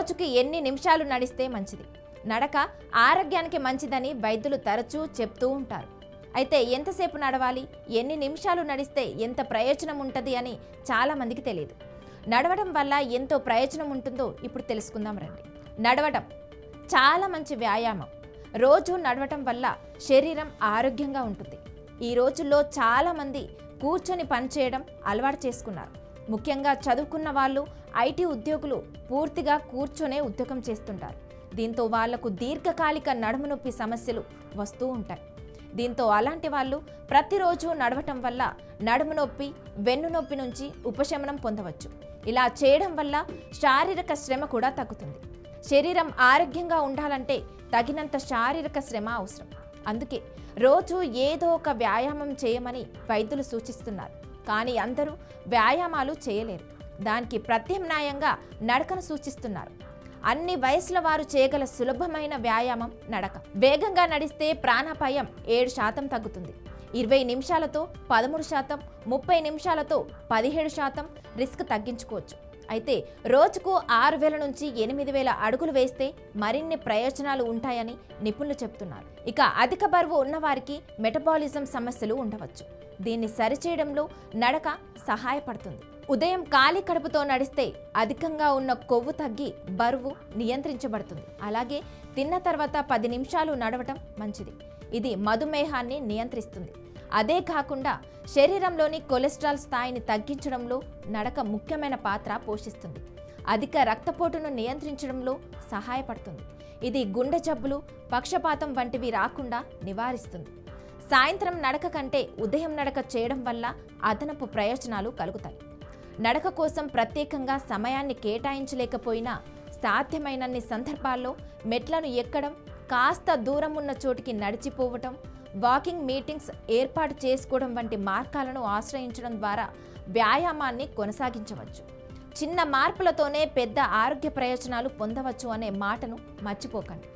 రోజుకి ఎన్ని నిమిషాలు నడిస్తే మంచిది? నడక ఆరోగ్యానికి మంచిదని వైద్యులు తరచూ చెప్తూ ఉంటారు. అయితే ఎంతసేపు నడవాలి, ఎన్ని నిమిషాలు నడిస్తే ఎంత ప్రయోజనం ఉంటుంది అని చాలామందికి తెలియదు. నడవడం వల్ల ఎంతో ప్రయోజనం ఉంటుందో ఇప్పుడు తెలుసుకుందాం రండి. నడవడం చాలా మంచి వ్యాయామం. రోజు నడవటం వల్ల శరీరం ఆరోగ్యంగా ఉంటుంది. ఈ రోజుల్లో చాలామంది కూర్చొని పనిచేయడం అలవాటు చేసుకున్నారు. ముఖ్యంగా చదువుకున్న వాళ్ళు, ఐటీ ఉద్యోగులు పూర్తిగా కూర్చొనే ఉద్యోగం చేస్తుంటారు. దీంతో వాళ్లకు దీర్ఘకాలిక నడుము నొప్పి సమస్యలు వస్తూ ఉంటాయి. దీంతో అలాంటి వాళ్ళు ప్రతిరోజు నడవటం వల్ల నడుము నొప్పి, వెన్ను నొప్పి నుంచి ఉపశమనం పొందవచ్చు. ఇలా చేయడం వల్ల శారీరక శ్రమ కూడా తగ్గుతుంది. శరీరం ఆరోగ్యంగా ఉండాలంటే తగినంత శారీరక శ్రమ అవసరం. అందుకే రోజు ఏదో ఒక వ్యాయామం చేయమని వైద్యులు సూచిస్తున్నారు. కానీ అందరూ వ్యాయామాలు చేయలేరు. దానికి ప్రత్యామ్నాయంగా నడకను సూచిస్తున్నారు. అన్ని వయసుల వారు చేయగల సులభమైన వ్యాయామం నడక. వేగంగా నడిస్తే ప్రాణాపాయం 7% తగ్గుతుంది. 20 నిమిషాలతో 13%, 30 నిమిషాలతో 17% రిస్క్ తగ్గించుకోవచ్చు. అయితే రోజుకు 6000 నుంచి 8000 అడుగులు వేస్తే మరిన్ని ప్రయోజనాలు ఉంటాయని నిపుణులు చెప్తున్నారు. ఇక అధిక బరువు ఉన్నవారికి మెటబాలిజం సమస్యలు ఉండవచ్చు. దీన్ని సరిచేయడంలో నడక సహాయపడుతుంది. ఉదయం ఖాళీ కడుపుతో నడిస్తే అధికంగా ఉన్న కొవ్వు తగ్గి బరువు నియంత్రించబడుతుంది. అలాగే తిన్న తర్వాత 10 నిమిషాలు నడవటం మంచిది. ఇది మధుమేహాన్ని నియంత్రిస్తుంది. అదే కాకుండా శరీరంలోని కొలెస్ట్రాల్ స్థాయిని తగ్గించడంలో నడక ముఖ్యమైన పాత్ర పోషిస్తుంది. అధిక రక్తపోటును నియంత్రించడంలో సహాయపడుతుంది. ఇది గుండె జబ్బులు, పక్షపాతం వంటివి రాకుండా నివారిస్తుంది. సాయంత్రం నడక కంటే ఉదయం నడక చేయడం వల్ల అదనపు ప్రయోజనాలు కలుగుతాయి. నడక కోసం ప్రత్యేకంగా సమయాన్ని కేటాయించలేకపోయినా సాధ్యమైనన్ని సందర్భాల్లో మెట్లను ఎక్కడం, కాస్త దూరం ఉన్న చోటికి నడిచిపోవటం, వాకింగ్ మీటింగ్స్ ఏర్పాటు చేసుకోవడం వంటి మార్గాలను ఆశ్రయించడం ద్వారా వ్యాయామాన్ని కొనసాగించవచ్చు. చిన్న మార్పులతోనే పెద్ద ఆరోగ్య ప్రయోజనాలు పొందవచ్చు అనే మాటను మర్చిపోకండి.